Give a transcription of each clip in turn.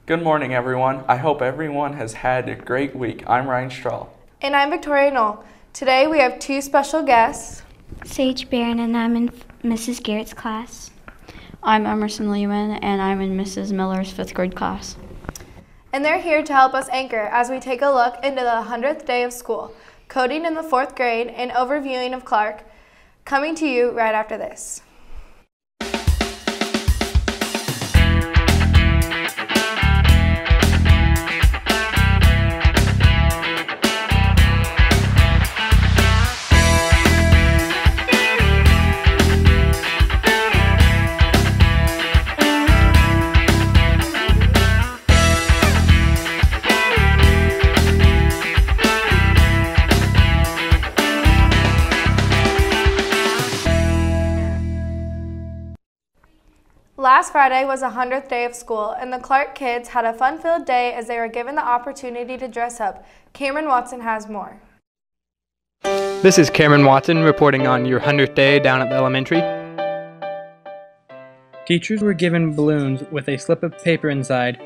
Good morning, everyone. I hope everyone has had a great week. I'm Ryan Strahl. And I'm Victoria Knoll. Today we have two special guests. Sage Barron, and I'm in Mrs. Garrett's class. I'm Emerson Lehman, and I'm in Mrs. Miller's 5th grade class. And they're here to help us anchor as we take a look into the 100th day of school, coding in the 4th grade, and overviewing of Clark, coming to you right after this. Last Friday was the 100th day of school, and the Clark kids had a fun-filled day as they were given the opportunity to dress up. Cameron Watson has more. This is Cameron Watson reporting on your 100th day down at the elementary. Teachers were given balloons with a slip of paper inside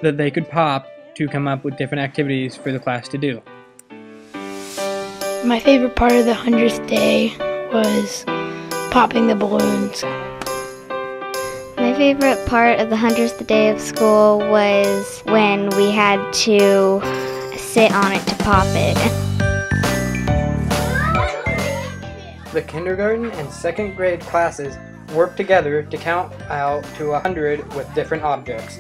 that they could pop to come up with different activities for the class to do. My favorite part of the 100th day was popping the balloons. My favorite part of the 100th day of school was when we had to sit on it to pop it. The kindergarten and 2nd grade classes worked together to count out to 100 with different objects.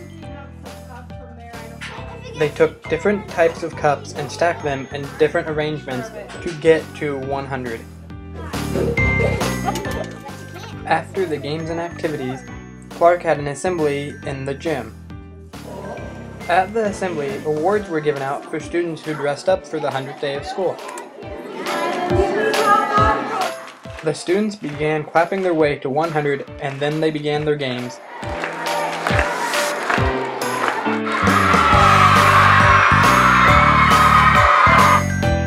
They took different types of cups and stacked them in different arrangements to get to 100. After the games and activities, Clark had an assembly in the gym. At the assembly, awards were given out for students who dressed up for the 100th day of school. The students began clapping their way to 100, and then they began their games.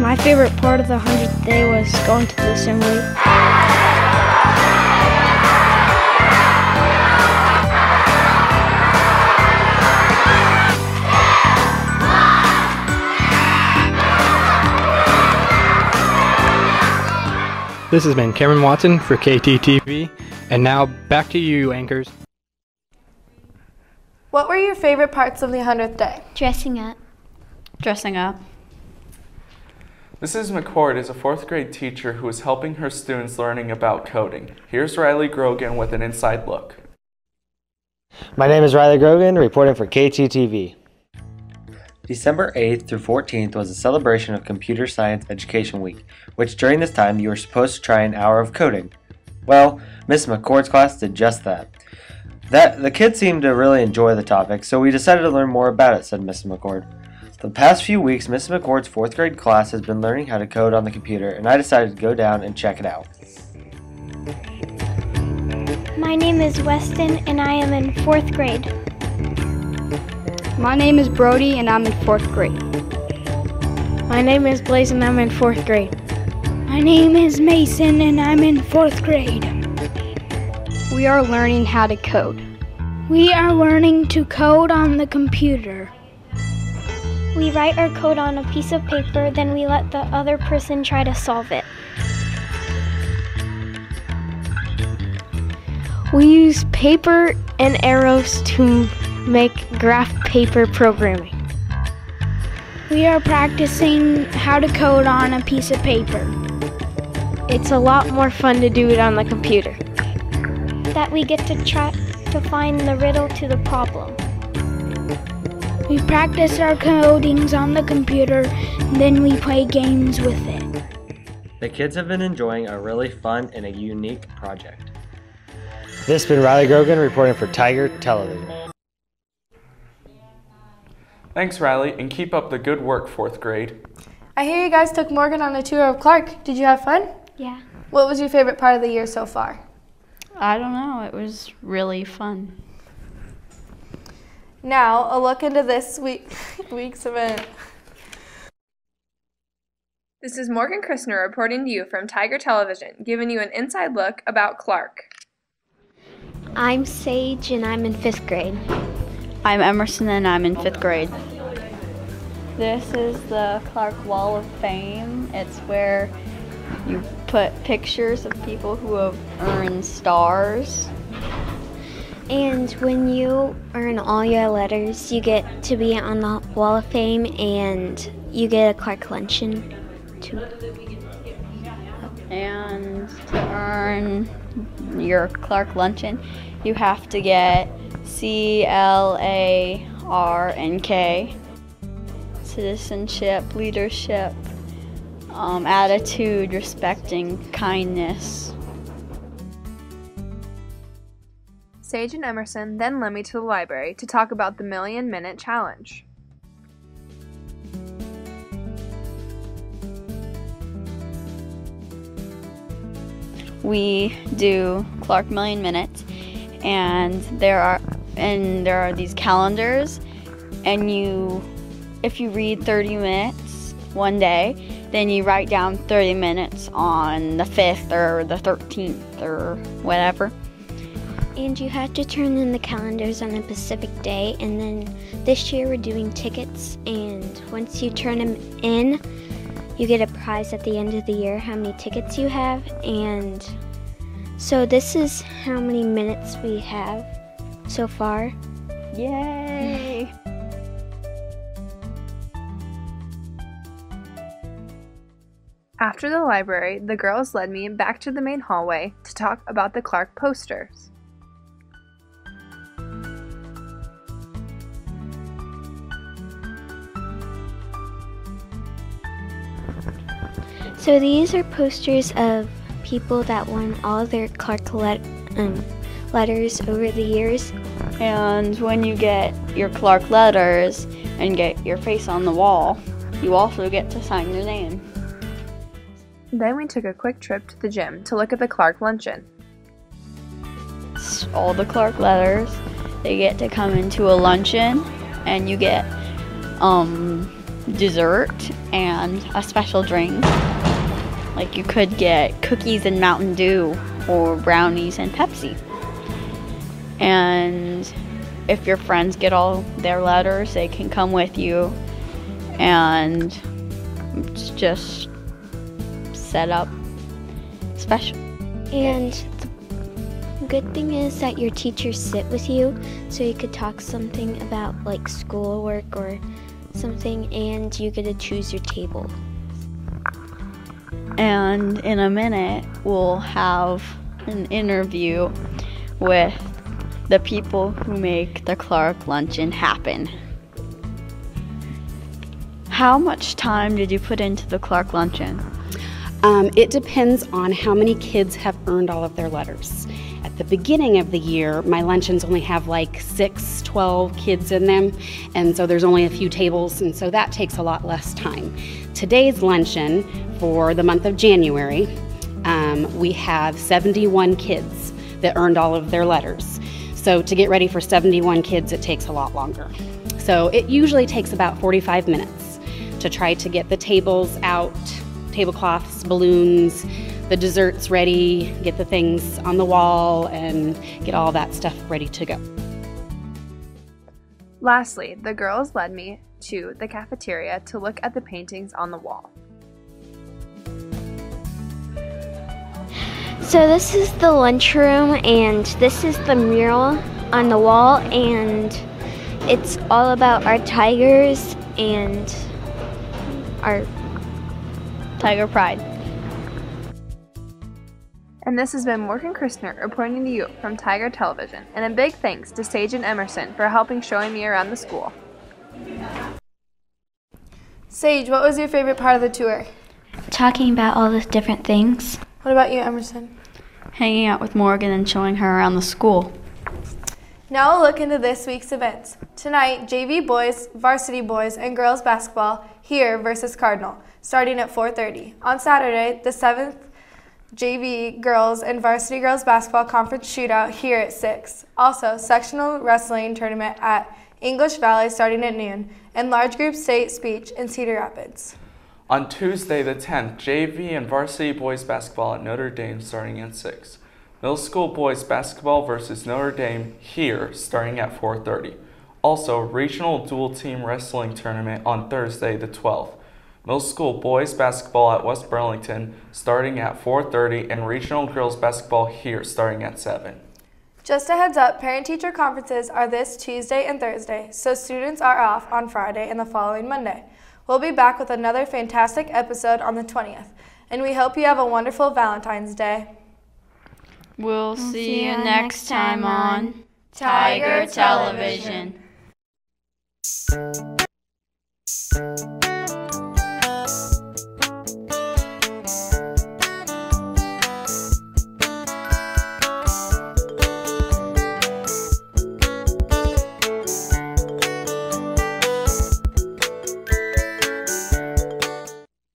My favorite part of the 100th day was going to the assembly. This has been Cameron Watson for KTTV, and now back to you, anchors. What were your favorite parts of the 100th day? Dressing up. Dressing up. Mrs. McCord is a 4th grade teacher who is helping her students learning about coding. Here's Riley Grogan with an inside look. My name is Riley Grogan, reporting for KTTV. December 8th through 14th was a celebration of Computer Science Education Week, which during this time you were supposed to try an hour of coding. Well, Miss McCord's class did just that. The kids seemed to really enjoy the topic, so we decided to learn more about it, said Mrs. McCord. The past few weeks, Mrs. McCord's 4th grade class has been learning how to code on the computer, and I decided to go down and check it out. My name is Weston, and I am in 4th grade. My name is Brody, and I'm in 4th grade. My name is Blaze, and I'm in 4th grade. My name is Mason, and I'm in 4th grade. We are learning how to code. We are learning to code on the computer. We write our code on a piece of paper, then we let the other person try to solve it. We use paper and arrows to make graph paper programming. We are practicing how to code on a piece of paper. It's a lot more fun to do it on the computer. That we get to try to find the riddle to the problem. We practice our codings on the computer, then we play games with it. The kids have been enjoying a really fun and a unique project. This has been Riley Grogan, reporting for Tiger Television. Thanks, Riley, and keep up the good work, 4th grade. I hear you guys took Morgan on a tour of Clark. Did you have fun? Yeah. What was your favorite part of the year so far? I don't know, it was really fun. Now, a look into this week's event. This is Morgan Krishna reporting to you from Tiger Television, giving you an inside look about Clark. I'm Sage, and I'm in 5th grade. I'm Emerson and I'm in 5th grade. This is the Clark Wall of Fame. It's where you put pictures of people who have earned stars. And when you earn all your letters, you get to be on the Wall of Fame and you get a Clark luncheon too. And to earn your Clark luncheon, you have to get CLARNK, citizenship, leadership, attitude, respecting, kindness. Sage and Emerson then led me to the library to talk about the Million-Minute Challenge. We do Clark Million Minutes, and there are these calendars, and if you read 30 minutes one day, then you write down 30 minutes on the 5th or the 13th or whatever. And you have to turn in the calendars on a specific day, and then this year we're doing tickets, and once you turn them in, you get a prize at the end of the year, how many tickets you have. And so this is how many minutes we have so far. Yay! After the library, the girls led me back to the main hallway to talk about the Clark posters. So these are posters of people that won all their Clark letters over the years. And when you get your Clark letters and get your face on the wall, you also get to sign your name. Then we took a quick trip to the gym to look at the Clark luncheon. All the Clark letters, they get to come into a luncheon, and you get dessert and a special drink. Like you could get cookies and Mountain Dew or brownies and Pepsi. And if your friends get all their letters, they can come with you, and it's just set up special. And the good thing is that your teachers sit with you, so you could talk something about like schoolwork or something, and you get to choose your table. And in a minute, we'll have an interview with the people who make the Clark luncheon happen. How much time did you put into the Clark luncheon? It depends on how many kids have earned all of their letters. At the beginning of the year, my luncheons only have like 6, 12 kids in them, and so there's only a few tables, and so that takes a lot less time. Today's luncheon for the month of January, we have 71 kids that earned all of their letters. So to get ready for 71 kids, it takes a lot longer. So it usually takes about 45 minutes to try to get the tables out, tablecloths, balloons, the desserts ready, get the things on the wall, and get all that stuff ready to go. Lastly, the girls led me to the cafeteria to look at the paintings on the wall. So this is the lunchroom, and this is the mural on the wall, and it's all about our tigers and our Tiger Pride. And this has been Morgan Krishna reporting to you from Tiger Television, and a big thanks to Sage and Emerson for helping showing me around the school. Sage, what was your favorite part of the tour? talking about all the different things. What about you, Emerson? Hanging out with Morgan and showing her around the school. Now we'll look into this week's events. Tonight, JV boys, varsity boys, and girls basketball here versus Cardinal, starting at 4:30. On Saturday, the 7th JV girls and varsity girls basketball conference shootout here at 6. Also, sectional wrestling tournament at English Valley starting at noon, and large group state speech in Cedar Rapids. On Tuesday the 10th, JV and varsity boys basketball at Notre Dame starting at 6. Middle school boys basketball versus Notre Dame here starting at 4:30. Also, regional dual team wrestling tournament on Thursday the 12th. Middle school boys basketball at West Burlington starting at 4:30 and regional girls basketball here starting at 7. Just a heads up, parent-teacher conferences are this Tuesday and Thursday, so students are off on Friday and the following Monday. We'll be back with another fantastic episode on the 20th, and we hope you have a wonderful Valentine's Day. We'll see you next time on Tiger Television.